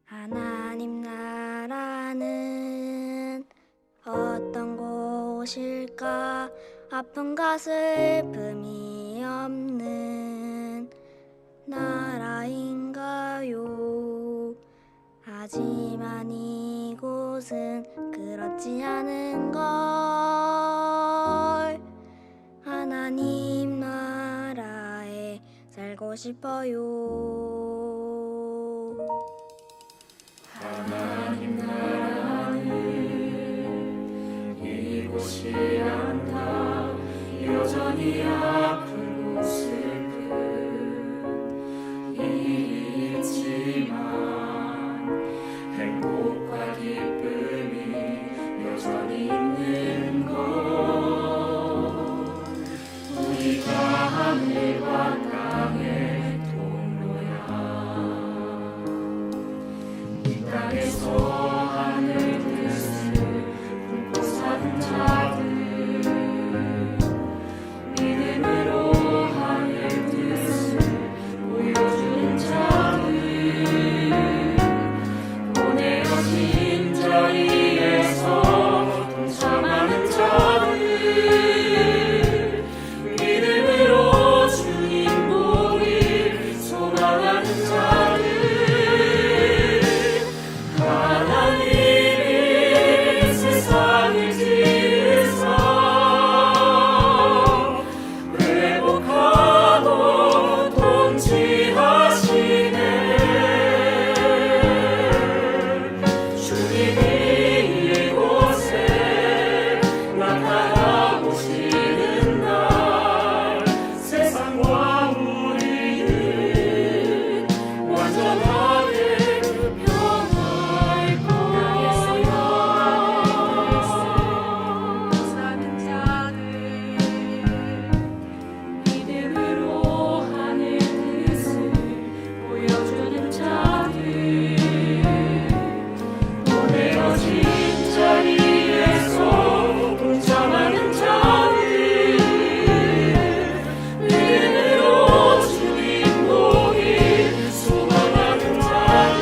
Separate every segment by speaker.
Speaker 1: 하나님 나라는 어떤 곳일까? 아픔과 슬픔이 없는 나라인가요? 하지만 이곳은 그렇지 않은 걸. 하나님 나라에 살고 싶어요.
Speaker 2: 하나님 나라는 이곳이 않다. 여전히 아프고 슬픈 일이 있지만 행복과 기쁨이 여전히 있는 것. 우리가 하늘과 땅의 통로야. 이 땅에서 하늘 뜻을 품고 사는 자들, 믿음으로 하늘 뜻을 보여주는 자들, 보내어진 자리에서 동참하는 자들, 믿음으로 주님 보길 소망하는 자들, 하나님이 세상을 지으사 회복하고 통치하시네. 주님이 이곳에 나타나보시는 날, 세상과 우리는 완전하게 변할 거야. 사는 자들, 믿음으로 하늘 뜻을 보여주는 자들, 보내어진 자리에서 동참하는 자들, 믿음으로 주님 보길 소망하는 자들,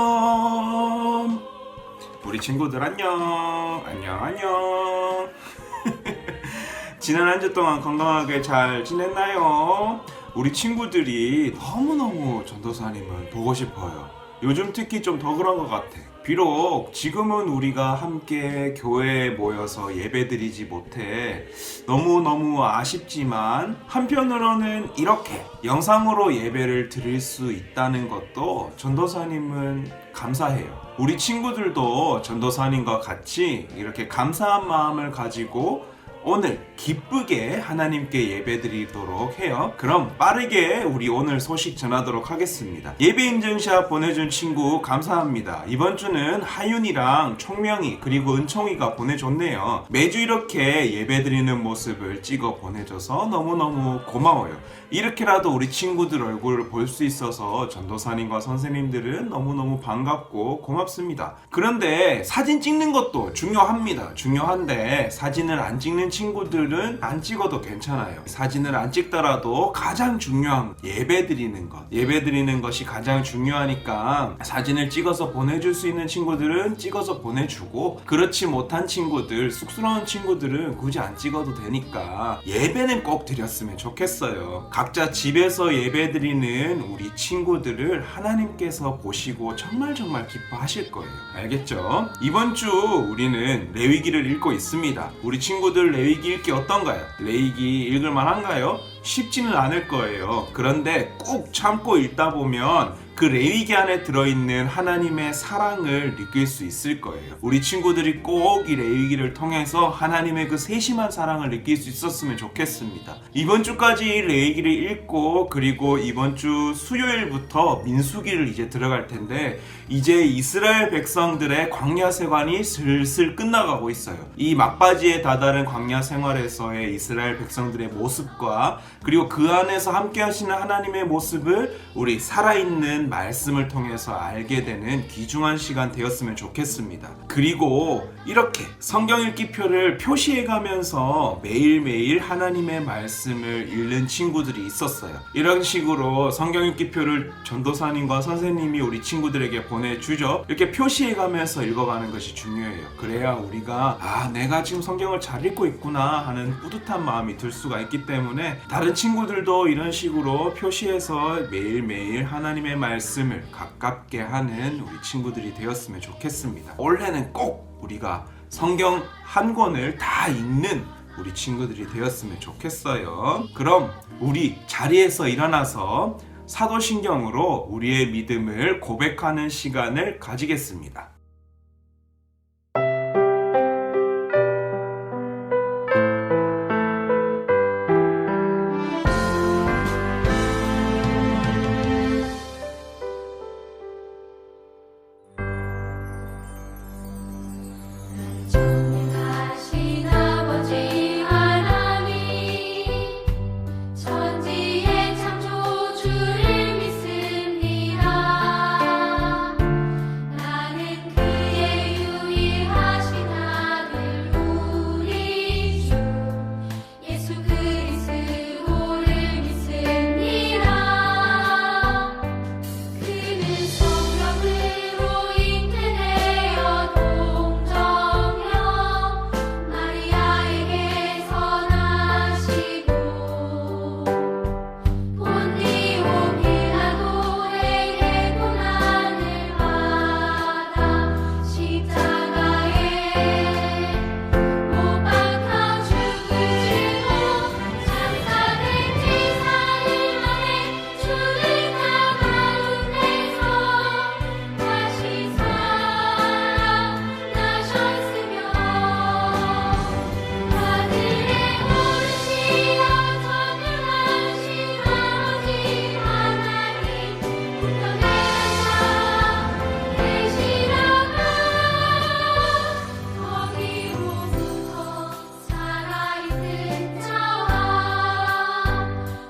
Speaker 3: 샬롬! 우리 친구들 안녕! 안녕! 지난 한 주 동안 건강하게 잘 지냈나요? 우리 친구들이 너무너무 전도사님을 보고 싶어요. 요즘 특히 좀 더 그런 것 같아. 비록 지금은 우리가 함께 교회에 모여서 예배드리지 못해 너무너무 아쉽지만, 한편으로는 이렇게 영상으로 예배를 드릴 수 있다는 것도 전도사님은 감사해요. 우리 친구들도 전도사님과 같이 이렇게 감사한 마음을 가지고 오늘 기쁘게 하나님께 예배드리도록 해요. 그럼 빠르게 우리 오늘 소식 전하도록 하겠습니다. 예배 인증샷 보내준 친구 감사합니다. 이번 주는 하윤이랑 총명이 그리고 은총이가 보내줬네요. 매주 이렇게 예배드리는 모습을 찍어 보내줘서 너무너무 고마워요. 이렇게라도 우리 친구들 얼굴을 볼 수 있어서 전도사님과 선생님들은 너무너무 반갑고 고맙습니다. 그런데 사진 찍는 것도 중요합니다. 중요한데 사진을 안 찍는 친구들은 안 찍어도 괜찮아요. 사진을 안 찍더라도 가장 중요한 예배드리는 것, 예배드리는 것이 가장 중요하니까 사진을 찍어서 보내줄 수 있는 친구들은 찍어서 보내주고, 그렇지 못한 친구들, 쑥스러운 친구들은 굳이 안 찍어도 되니까 예배는 꼭 드렸으면 좋겠어요. 각자 집에서 예배드리는 우리 친구들을 하나님께서 보시고 정말 기뻐하실 거예요. 알겠죠? 이번 주 우리는 레위기를 읽고 있습니다. 우리 친구들 레위기 읽기 어떤가요? 레위기 읽을 만한가요? 쉽지는 않을 거예요. 그런데 꼭 참고 읽다 보면 그 레위기 안에 들어있는 하나님의 사랑을 느낄 수 있을 거예요. 우리 친구들이 꼭 이 레위기를 통해서 하나님의 그 세심한 사랑을 느낄 수 있었으면 좋겠습니다. 이번 주까지 레위기를 읽고 그리고 이번 주 수요일부터 민수기를 이제 들어갈 텐데 이제 이스라엘 백성들의 광야 생활이 슬슬 끝나가고 있어요. 이 막바지에 다다른 광야 생활에서의 이스라엘 백성들의 모습과 그리고 그 안에서 함께 하시는 하나님의 모습을 우리 살아있는 말씀을 통해서 알게 되는 귀중한 시간 되었으면 좋겠습니다. 그리고 이렇게 성경 읽기표를 표시해 가면서 매일매일 하나님의 말씀을 읽는 친구들이 있었어요. 이런 식으로 성경 읽기표를 전도사님과 선생님이 우리 친구들에게 보내주죠. 이렇게 표시해 가면서 읽어가는 것이 중요해요. 그래야 우리가 내가 지금 성경을 잘 읽고 있구나 하는 뿌듯한 마음이 들 수가 있기 때문에 다른 친구들도 이런 식으로 표시해서 매일매일 하나님의 말씀을 가깝게 하는 우리 친구들이 되었으면 좋겠습니다. 올해는 꼭 우리가 성경 한 권을 다 읽는 우리 친구들이 되었으면 좋겠어요. 그럼 우리 자리에서 일어나서 사도신경으로 우리의 믿음을 고백하는 시간을 가지겠습니다.
Speaker 4: 전능하신 아버지 하나님 천지의 창조주를 믿습니다. 나는 그의 유일하신 아들 우리 주 예수 그리스도를 믿습니다. 그는 성령으로 잉태되어 동정녀 마리아에게서 나시고 본디오 빌라도에게 고난을 받아 십자가에 못 박혀 죽으시고 장사된 지 사흘 만에 죽은 자 가운데서 다시 살아나셨으며 하늘에 오르시어 전능하신 아버지 하나님 우편에 앉아 계시다가 거기로부터 살아있는 자와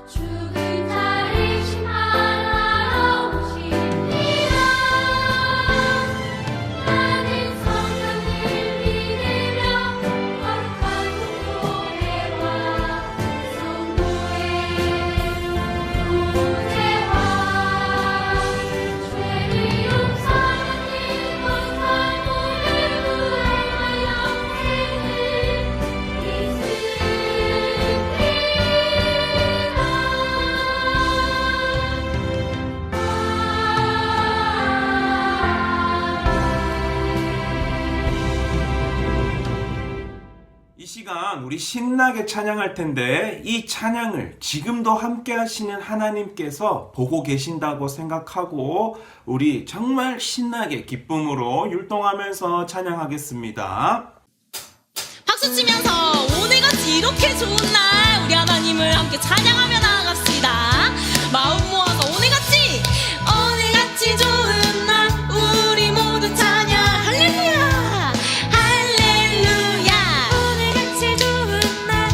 Speaker 4: 죽은 자를 심판하러 오시리라. 나는 성령을 믿으며 거룩한 공동회와 성도의 교제와 죄를 용서하는 거룩한 물을 구하여
Speaker 3: 이 시간 우리 신나게 찬양할 텐데 이 찬양을 지금도 함께 하시는 하나님께서 보고 계신다고 생각하고 우리 정말 신나게 기쁨으로 율동하면서 찬양하겠습니다.
Speaker 5: 박수 치면서 오늘같이 이렇게 좋은 날 우리 하나님을 함께 찬양하며 나아갑시다. 마음 모아서 오늘같이 좋은 날 우리 모두 찬양 할렐루야 할렐루야. 오늘같이 좋은 날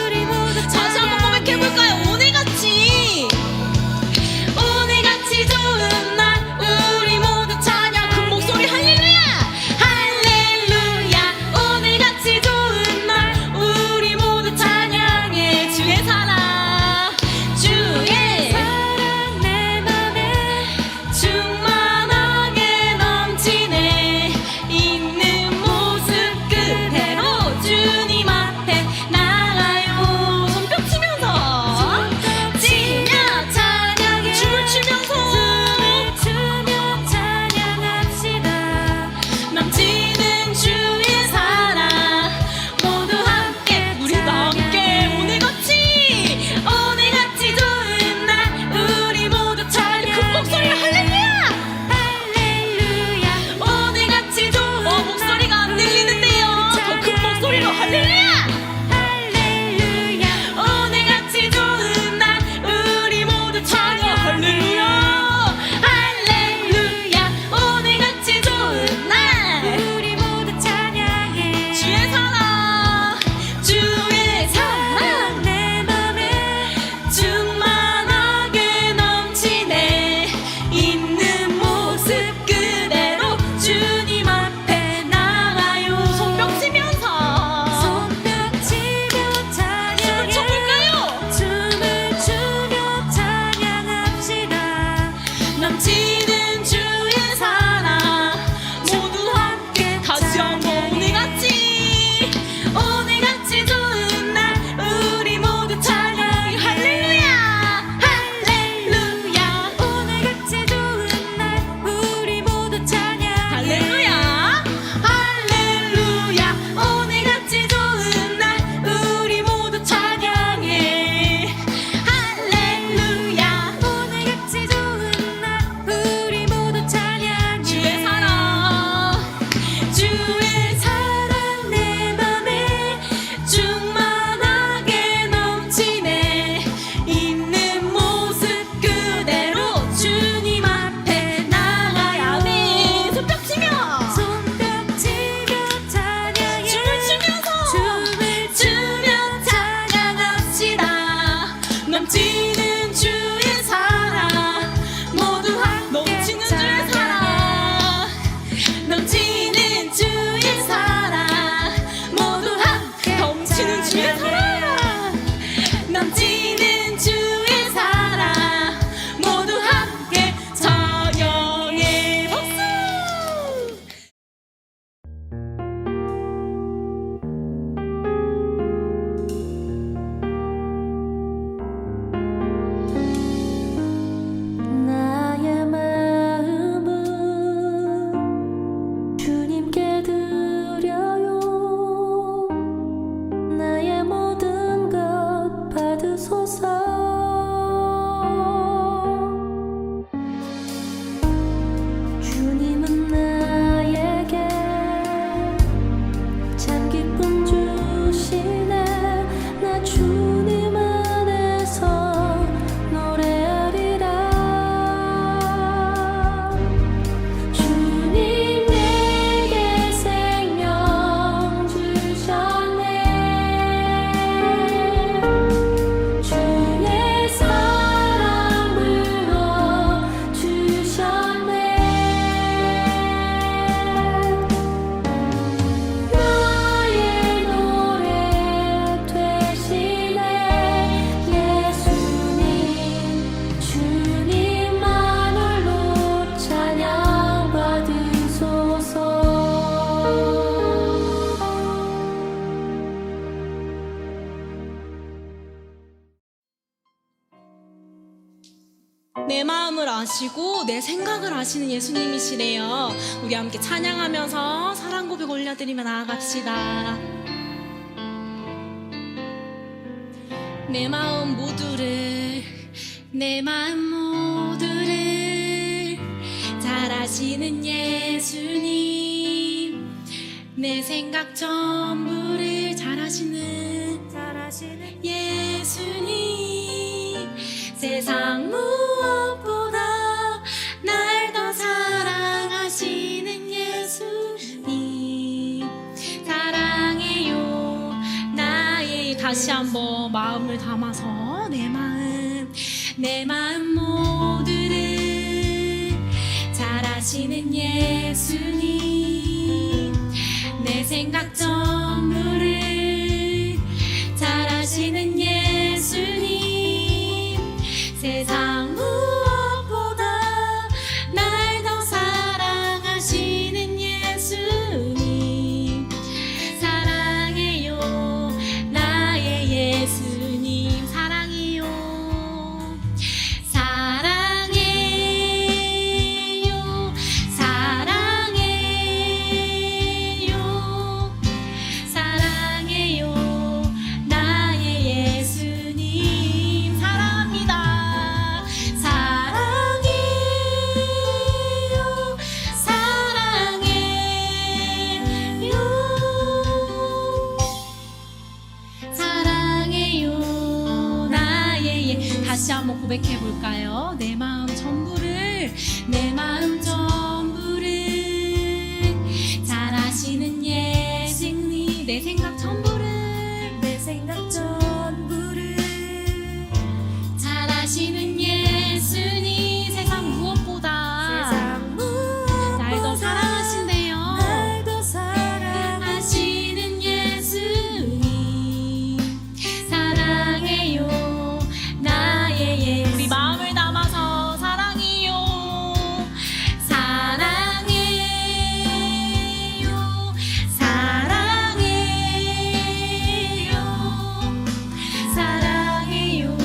Speaker 5: 우리 모두 다시 한번 고백해볼까요? 오늘같이 좋은 날 우리 모두 찬양 큰 목소리 할렐루야 할렐루야. 오늘같이 좋은 날 우리 모두 찬양해 주의 사랑
Speaker 1: 주님은 나에게 참 기쁨 주시네. 나 주님 안에서 노래하리라. 주님 내게 생명 주셨네. 주의 사랑 불러 주셨네. 나의 노래 되시네. 예수님 주님만홀로 찬양 받으소서.
Speaker 5: 내 마음을 아시고 내 생각을 아시는 예수님이시래요. 우리 함께 찬양하면서 사랑 고백 올려드리며 나아갑시다. 내 마음 모두를 잘 아시는 예수님, 내 생각 전부를 잘 아시는 예수님, 세상 무엇보다 날 더 사랑하시는 예수님, 사랑해요 나의. 다시 한번 마음을 담아서 내 마음 모두를 잘 아시는 예수님, 내 생각 전부를 잘 아시는 예수님, 세상 무엇보다 날 더 사랑하시는 예수님, 사랑해요 나의 예수님, 사랑해요 사랑해요 사랑해요 나의 예수님, 사랑합니다. 사랑해요 사랑해요 나의 다시 한번 고백해 볼까요? 내 마음 전부를 잘 아시는 예수님, 내 생각 전부를 잘 아시는 예수님, 세상 무엇보다 날 더 사랑하신대요. 아시는 예수님, 사랑해요 나의 예수. 우리 마음을 담아서 사랑해요 사랑해요 사랑해요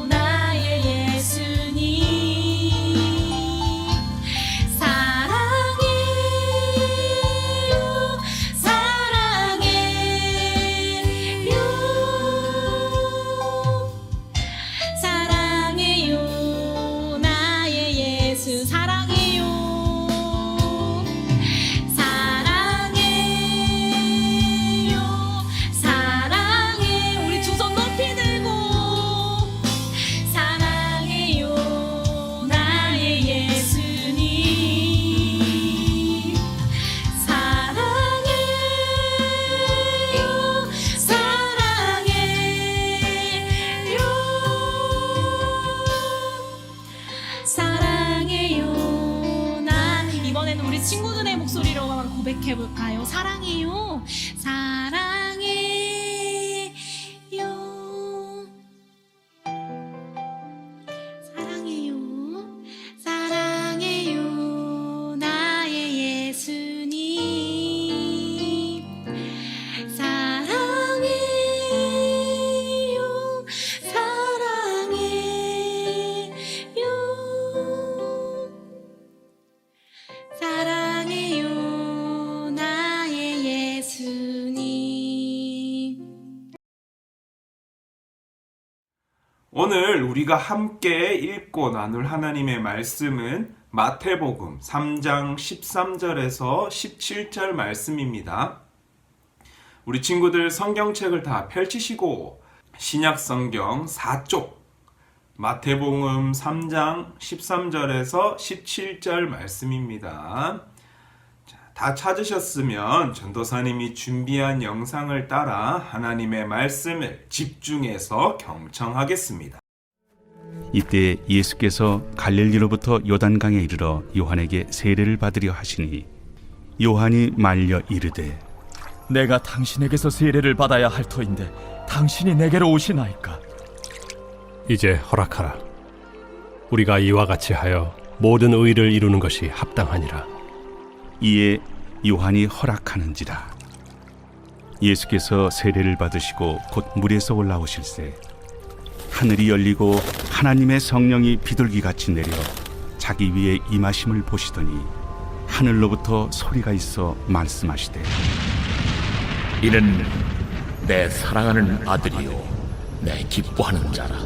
Speaker 5: 나의 예수님, 사랑해요 사랑해요 나의 예수, 사랑해요 사랑해. 우리 두 손 높이 들고 사랑해요 나의 예수님, 사랑해요 사랑해요 나. 이번에는 우리 친구들의 목소리로 고백해 볼까요? 사랑해요 사랑해요 나의 예수님, 사랑해요 사랑해요 나의 예수.
Speaker 3: 오늘 우리가 함께 읽고 나눌 하나님의 말씀은 마태복음 3장 13절에서 17절 말씀입니다. 우리 친구들 성경책을 다 펼치시고 신약성경 4쪽 마태복음 3장 13절에서 17절 말씀입니다. 자, 다 찾으셨으면 전도사님이 준비한 영상을 따라 하나님의 말씀을 집중해서 경청하겠습니다.
Speaker 6: 이때 예수께서 갈릴리로부터 요단강에 이르러 요한에게 세례를 받으려 하시니 요한이 말려 이르되
Speaker 7: 내가 당신에게서 세례를 받아야 할 터인데 당신이 내게로 오시나이까?
Speaker 8: 이제 허락하라. 우리가 이와 같이 하여 모든 의를 이루는 것이 합당하니라.
Speaker 6: 이에 요한이 허락하는지라. 예수께서 세례를 받으시고 곧 물에서 올라오실새 하늘이 열리고 하나님의 성령이 비둘기같이 내려 자기 위에 임하심을 보시더니 하늘로부터 소리가 있어 말씀하시되
Speaker 9: 이는 내 사랑하는 아들이요 내 기뻐하는 자라.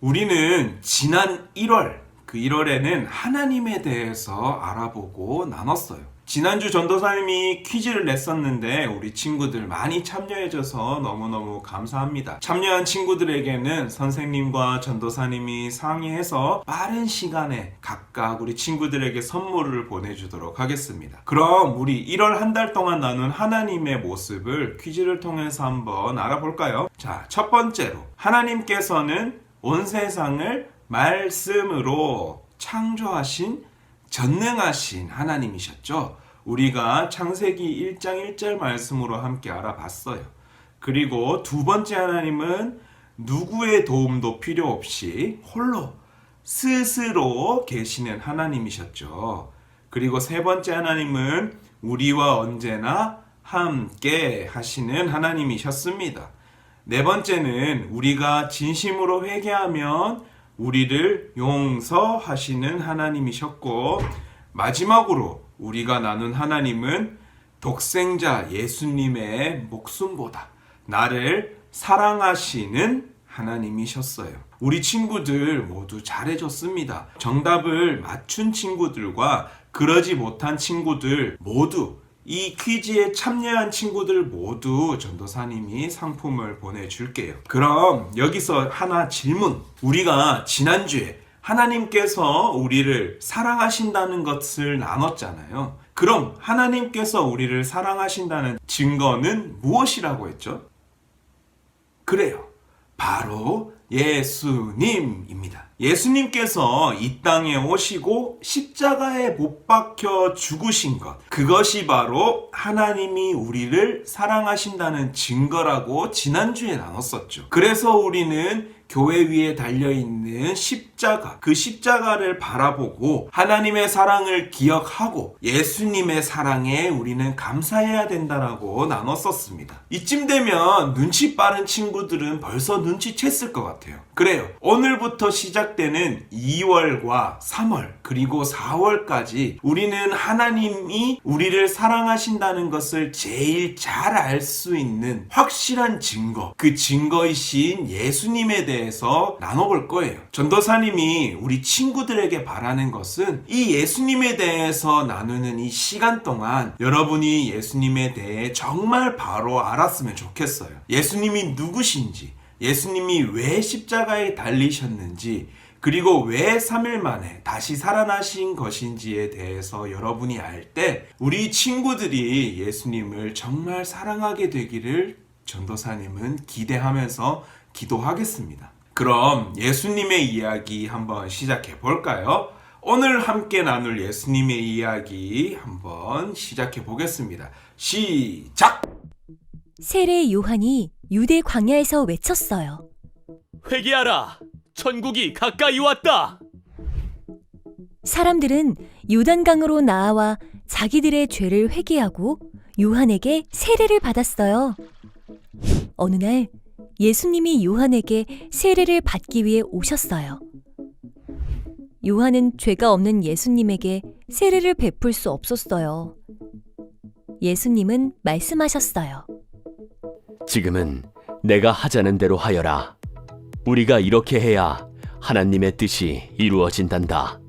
Speaker 3: 우리는 지난 1월, 그 1월에는 하나님에 대해서 알아보고 나눴어요. 지난주 전도사님이 퀴즈를 냈었는데 우리 친구들 많이 참여해줘서 너무너무 감사합니다. 참여한 친구들에게는 선생님과 전도사님이 상의해서 빠른 시간에 각각 우리 친구들에게 선물을 보내주도록 하겠습니다. 그럼 우리 1월 한 달 동안 나눈 하나님의 모습을 퀴즈를 통해서 한번 알아볼까요? 자, 첫 번째로 하나님께서는 온 세상을 말씀으로 창조하신 전능하신 하나님이셨죠. 우리가 창세기 1장 1절 말씀으로 함께 알아봤어요. 그리고 두 번째 하나님은 누구의 도움도 필요 없이 홀로 스스로 계시는 하나님이셨죠. 그리고 세 번째 하나님은 우리와 언제나 함께 하시는 하나님이셨습니다. 네 번째는 우리가 진심으로 회개하면 우리를 용서하시는 하나님이셨고, 마지막으로 우리가 나눈 하나님은 독생자 예수님의 목숨보다 나를 사랑하시는 하나님이셨어요. 우리 친구들 모두 잘해줬습니다. 정답을 맞춘 친구들과 그러지 못한 친구들 모두, 이 퀴즈에 참여한 친구들 모두 전도사님이 상품을 보내줄게요. 그럼 여기서 하나 질문. 우리가 지난주에 하나님께서 우리를 사랑하신다는 것을 나눴잖아요. 그럼 하나님께서 우리를 사랑하신다는 증거는 무엇이라고 했죠? 그래요. 바로 예수님입니다. 예수님께서 이 땅에 오시고 십자가에 못 박혀 죽으신 것, 그것이 바로 하나님이 우리를 사랑하신다는 증거라고 지난주에 나눴었죠. 그래서 우리는 교회 위에 달려있는 십자가, 그 십자가를 바라보고 하나님의 사랑을 기억하고 예수님의 사랑에 우리는 감사해야 된다라고 나눴었습니다. 이쯤 되면 눈치 빠른 친구들은 벌써 눈치챘을 것 같아요. 그래요. 오늘부터 시작되는 2월과 3월 그리고 4월까지 우리는 하나님이 우리를 사랑하신다는 것을 제일 잘 알 수 있는 확실한 증거, 그 증거이신 예수님에 대해서 나눠볼 거예요. 전도사님이 우리 친구들에게 바라는 것은 이 예수님에 대해서 나누는 이 시간 동안 여러분이 예수님에 대해 정말 바로 알았으면 좋겠어요. 예수님이 누구신지, 예수님이 왜 십자가에 달리셨는지, 그리고 왜 3일 만에 다시 살아나신 것인지에 대해서 여러분이 알 때 우리 친구들이 예수님을 정말 사랑하게 되기를 전도사님은 기대하면서 기도하겠습니다. 그럼 예수님의 이야기 한번 시작해 볼까요? 오늘 함께 나눌 예수님의 이야기 한번 시작해 보겠습니다. 시작!
Speaker 10: 세례 요한이 유대 광야에서 외쳤어요.
Speaker 7: 회개하라! 천국이 가까이 왔다!
Speaker 10: 사람들은 요단강으로 나아와 자기들의 죄를 회개하고 요한에게 세례를 받았어요. 어느 날 예수님이 요한에게 세례를 받기 위해 오셨어요. 요한은 죄가 없는 예수님에게 세례를 베풀 수 없었어요. 예수님은 말씀하셨어요.
Speaker 11: 지금은 내가 하자는 대로 하여라. 우리가 이렇게 해야 하나님의 뜻이 이루어진단다.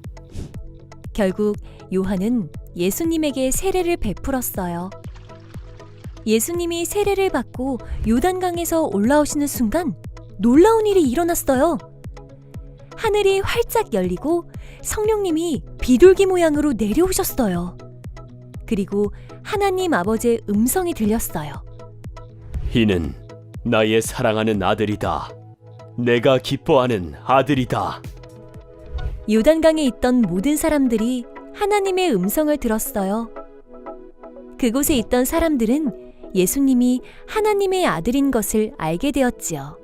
Speaker 10: 결국 요한은 예수님에게 세례를 베풀었어요. 예수님이 세례를 받고 요단강에서 올라오시는 순간 놀라운 일이 일어났어요. 하늘이 활짝 열리고 성령님이 비둘기 모양으로 내려오셨어요. 그리고 하나님 아버지의 음성이 들렸어요.
Speaker 11: 이는 나의 사랑하는 아들이다. 내가 기뻐하는 아들이다.
Speaker 10: 요단강에 있던 모든 사람들이 하나님의 음성을 들었어요. 그곳에 있던 사람들은 예수님이 하나님의 아들인 것을 알게 되었지요.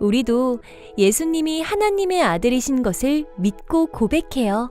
Speaker 10: 우리도 예수님이 하나님의 아들이신 것을 믿고 고백해요.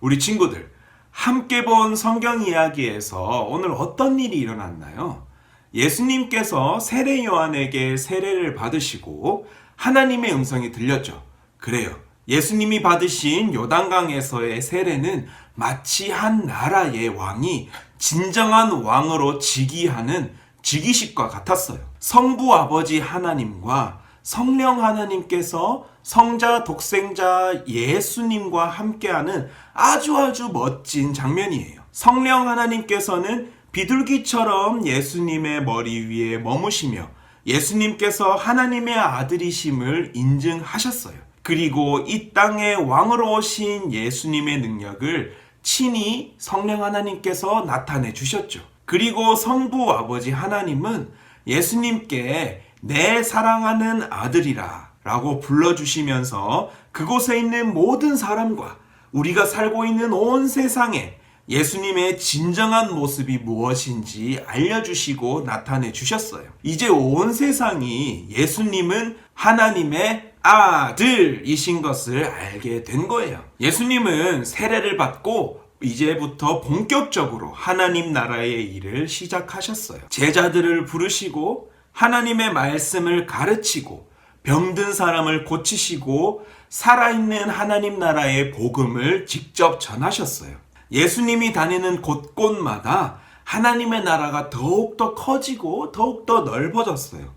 Speaker 3: 우리 친구들, 함께 본 성경 이야기에서 오늘 어떤 일이 일어났나요? 예수님께서 세례 요한에게 세례를 받으시고 하나님의 음성이 들렸죠. 그래요. 예수님이 받으신 요단강에서의 세례는 마치 한 나라의 왕이 진정한 왕으로 즉위하는 즉위식과 같았어요. 성부 아버지 하나님과 성령 하나님께서 성자 독생자 예수님과 함께하는 아주 멋진 장면이에요. 성령 하나님께서는 비둘기처럼 예수님의 머리 위에 머무시며 예수님께서 하나님의 아들이심을 인증하셨어요. 그리고 이 땅에 왕으로 오신 예수님의 능력을 친히 성령 하나님께서 나타내 주셨죠. 그리고 성부 아버지 하나님은 예수님께 내 사랑하는 아들이라 라고 불러주시면서 그곳에 있는 모든 사람과 우리가 살고 있는 온 세상에 예수님의 진정한 모습이 무엇인지 알려주시고 나타내 주셨어요. 이제 온 세상이 예수님은 하나님의 아들이신 것을 알게 된 거예요. 예수님은 세례를 받고 이제부터 본격적으로 하나님 나라의 일을 시작하셨어요. 제자들을 부르시고 하나님의 말씀을 가르치고 병든 사람을 고치시고 살아있는 하나님 나라의 복음을 직접 전하셨어요. 예수님이 다니는 곳곳마다 하나님의 나라가 더욱더 커지고 더욱더 넓어졌어요.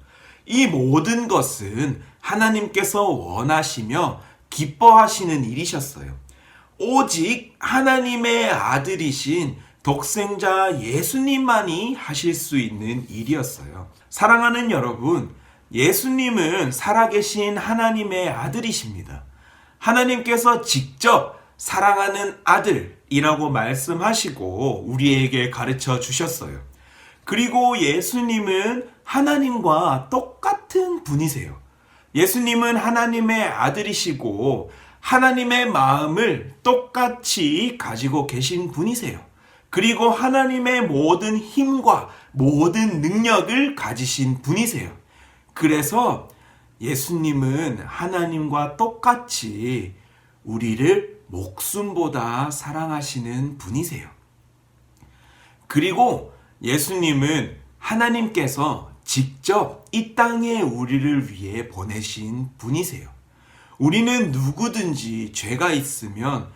Speaker 3: 이 모든 것은 하나님께서 원하시며 기뻐하시는 일이셨어요. 오직 하나님의 아들이신 독생자 예수님만이 하실 수 있는 일이었어요. 사랑하는 여러분, 예수님은 살아계신 하나님의 아들이십니다. 하나님께서 직접 사랑하는 아들이라고 말씀하시고 우리에게 가르쳐 주셨어요. 그리고 예수님은 하나님과 똑같은 분이세요. 예수님은 하나님의 아들이시고 하나님의 마음을 똑같이 가지고 계신 분이세요. 그리고 하나님의 모든 힘과 모든 능력을 가지신 분이세요. 그래서 예수님은 하나님과 똑같이 우리를 목숨보다 사랑하시는 분이세요. 그리고 예수님은 하나님께서 직접 이 땅에 우리를 위해 보내신 분이세요. 우리는 누구든지 죄가 있으면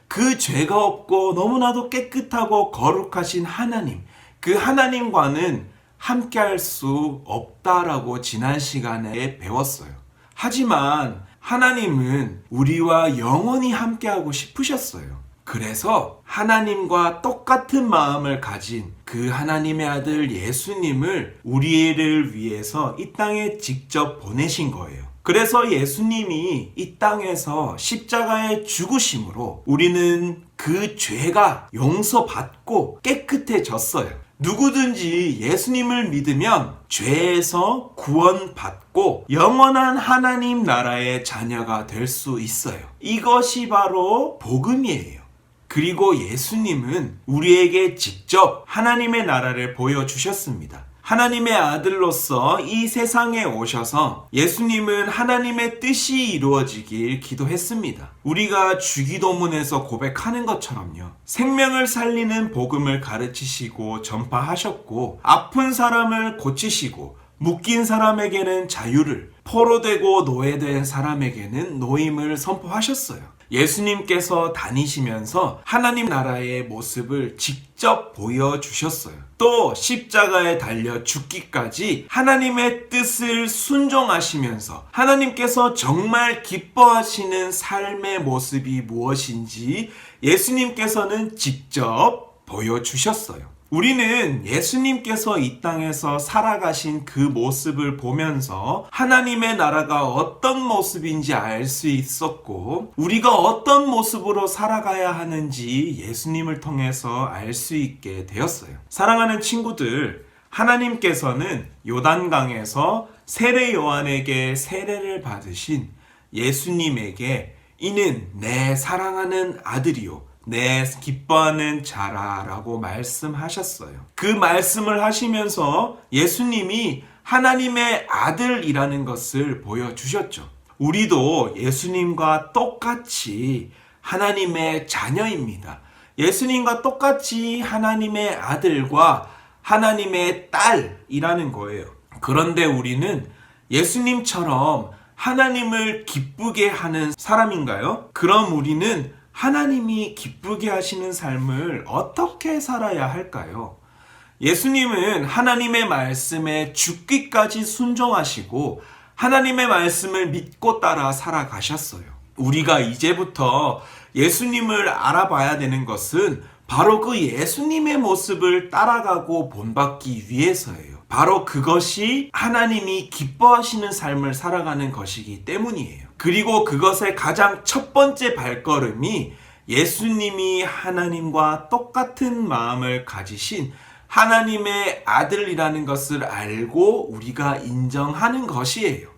Speaker 3: 그 죄가 없고 너무나도 깨끗하고 거룩하신 하나님, 그 하나님과는 함께할 수 없다라고 지난 시간에 배웠어요. 하지만 하나님은 우리와 영원히 함께하고 싶으셨어요. 그래서 하나님과 똑같은 마음을 가진 그 하나님의 아들 예수님을 우리를 위해서 이 땅에 직접 보내신 거예요. 그래서 예수님이 이 땅에서 십자가에 죽으심으로 우리는 그 죄가 용서받고 깨끗해졌어요. 누구든지 예수님을 믿으면 죄에서 구원받고 영원한 하나님 나라의 자녀가 될 수 있어요. 이것이 바로 복음이에요. 그리고 예수님은 우리에게 직접 하나님의 나라를 보여주셨습니다. 하나님의 아들로서 이 세상에 오셔서 예수님은 하나님의 뜻이 이루어지길 기도했습니다. 우리가 주기도문에서 고백하는 것처럼요. 생명을 살리는 복음을 가르치시고 전파하셨고 아픈 사람을 고치시고 묶인 사람에게는 자유를, 포로되고 노예된 사람에게는 노임을 선포하셨어요. 예수님께서 다니시면서 하나님 나라의 모습을 직접 보여주셨어요. 또 십자가에 달려 죽기까지 하나님의 뜻을 순종하시면서 하나님께서 정말 기뻐하시는 삶의 모습이 무엇인지 예수님께서는 직접 보여주셨어요. 우리는 예수님께서 이 땅에서 살아가신 그 모습을 보면서 하나님의 나라가 어떤 모습인지 알 수 있었고, 우리가 어떤 모습으로 살아가야 하는지 예수님을 통해서 알 수 있게 되었어요. 사랑하는 친구들, 하나님께서는 요단강에서 세례 요한에게 세례를 받으신 예수님에게 이는 내 사랑하는 아들이요 내 기뻐하는 자라 라고 말씀하셨어요. 그 말씀을 하시면서 예수님이 하나님의 아들이라는 것을 보여주셨죠. 우리도 예수님과 똑같이 하나님의 자녀입니다. 예수님과 똑같이 하나님의 아들과 하나님의 딸이라는 거예요. 그런데 우리는 예수님처럼 하나님을 기쁘게 하는 사람인가요? 그럼 우리는 하나님이 기쁘게 하시는 삶을 어떻게 살아야 할까요? 예수님은 하나님의 말씀에 죽기까지 순종하시고 하나님의 말씀을 믿고 따라 살아가셨어요. 우리가 이제부터 예수님을 알아봐야 되는 것은 바로 그 예수님의 모습을 따라가고 본받기 위해서예요. 바로 그것이 하나님이 기뻐하시는 삶을 살아가는 것이기 때문이에요. 그리고 그것의 가장 첫 번째 발걸음이 예수님이 하나님과 똑같은 마음을 가지신 하나님의 아들이라는 것을 알고 우리가 인정하는 것이에요.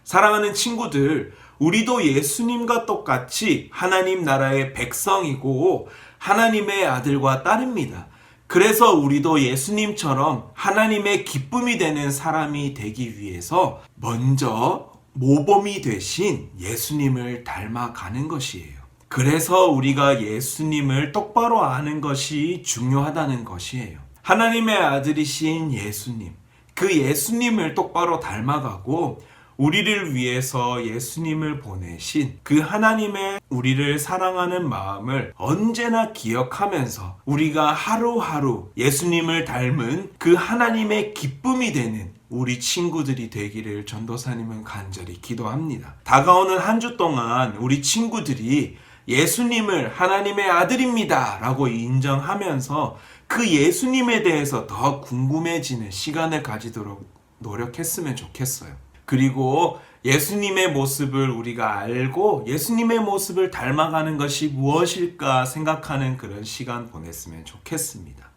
Speaker 3: 사랑하는 친구들, 우리도 예수님과 똑같이 하나님 나라의 백성이고 하나님의 아들과 딸입니다. 그래서 우리도 예수님처럼 하나님의 기쁨이 되는 사람이 되기 위해서 먼저 모범이 되신 예수님을 닮아가는 것이에요. 그래서 우리가 예수님을 똑바로 아는 것이 중요하다는 것이에요. 하나님의 아들이신 예수님, 그 예수님을 똑바로 닮아가고 우리를 위해서 예수님을 보내신 그 하나님의 우리를 사랑하는 마음을 언제나 기억하면서 우리가 하루하루 예수님을 닮은 그 하나님의 기쁨이 되는 우리 친구들이 되기를 전도사님은 간절히 기도합니다. 다가오는 한 주 동안 우리 친구들이 예수님을 하나님의 아들입니다 라고 인정하면서 그 예수님에 대해서 더 궁금해지는 시간을 가지도록 노력했으면 좋겠어요. 그리고 예수님의 모습을 우리가 알고 예수님의 모습을 닮아가는 것이 무엇일까 생각하는 그런 시간 보냈으면 좋겠습니다.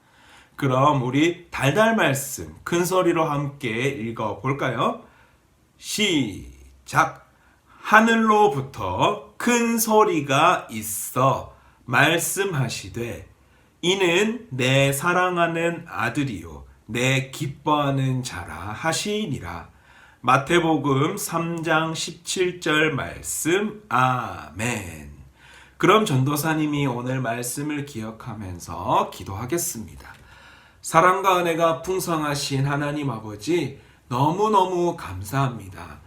Speaker 3: 그럼 우리 달달 말씀 큰 소리로 함께 읽어볼까요? 시작! 하늘로부터 큰 소리가 있어 말씀하시되 이는 내 사랑하는 아들이요 내 기뻐하는 자라 하시니라. 마태복음 3장 17절 말씀. 아멘. 그럼 전도사님이 오늘 말씀을 기억하면서 기도하겠습니다. 사랑과 은혜가 풍성하신 하나님 아버지, 너무너무 감사합니다.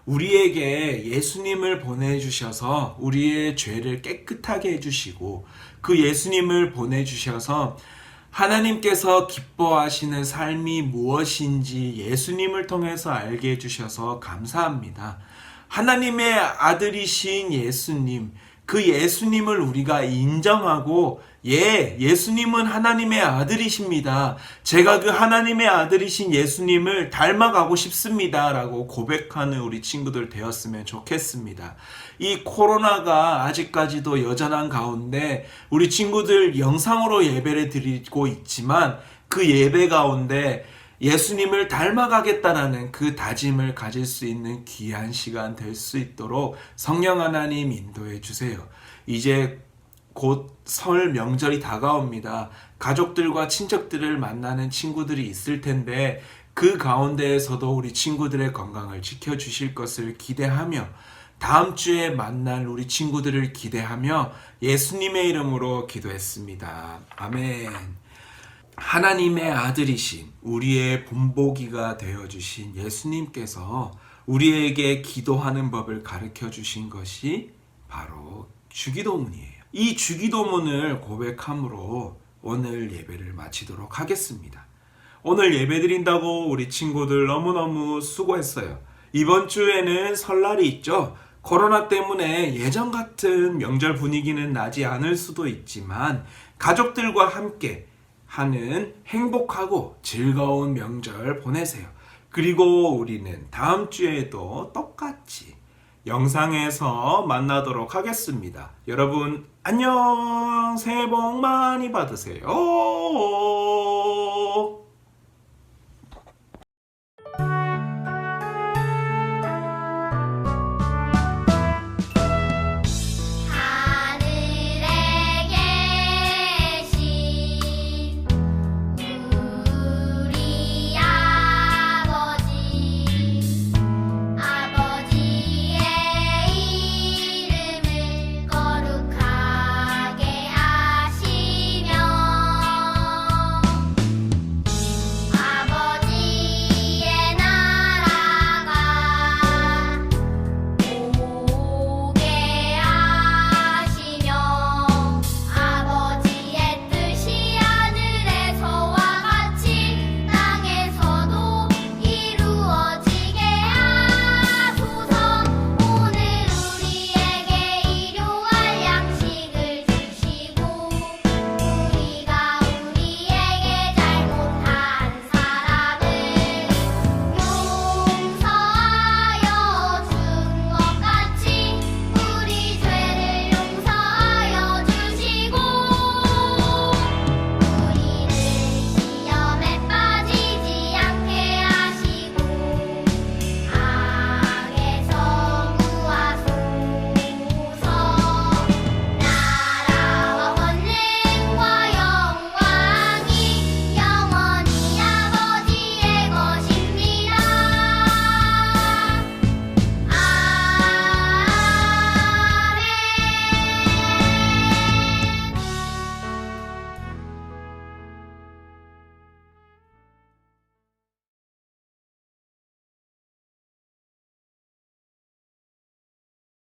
Speaker 3: 우리에게 예수님을 보내주셔서 우리의 죄를 깨끗하게 해주시고 그 예수님을 보내주셔서 하나님께서 기뻐하시는 삶이 무엇인지 예수님을 통해서 알게 해주셔서 감사합니다. 하나님의 아들이신 예수님, 그 예수님을 우리가 인정하고 예수님은 하나님의 아들이십니다. 제가 그 하나님의 아들이신 예수님을 닮아가고 싶습니다 라고 고백하는 우리 친구들 되었으면 좋겠습니다. 이 코로나가 아직까지도 여전한 가운데 우리 친구들 영상으로 예배를 드리고 있지만 그 예배 가운데 예수님을 닮아가겠다라는 그 다짐을 가질 수 있는 귀한 시간 될 수 있도록 성령 하나님 인도해 주세요. 이제 곧 설 명절이 다가옵니다. 가족들과 친척들을 만나는 친구들이 있을 텐데 그 가운데에서도 우리 친구들의 건강을 지켜주실 것을 기대하며 다음 주에 만날 우리 친구들을 기대하며 예수님의 이름으로 기도했습니다. 아멘. 하나님의 아들이신 우리의 본보기가 되어주신 예수님께서 우리에게 기도하는 법을 가르쳐 주신 것이 바로 주기도문이에요. 이 주기도문을 고백함으로 오늘 예배를 마치도록 하겠습니다. 오늘 예배 드린다고 우리 친구들 너무너무 수고했어요. 이번 주에는 설날이 있죠. 코로나 때문에 예전 같은 명절 분위기는 나지 않을 수도 있지만 가족들과 함께 하는 행복하고 즐거운 명절 보내세요. 그리고 우리는 다음 주에도 똑같이 영상에서 만나도록 하겠습니다. 여러분 안녕. 새해 복 많이 받으세요.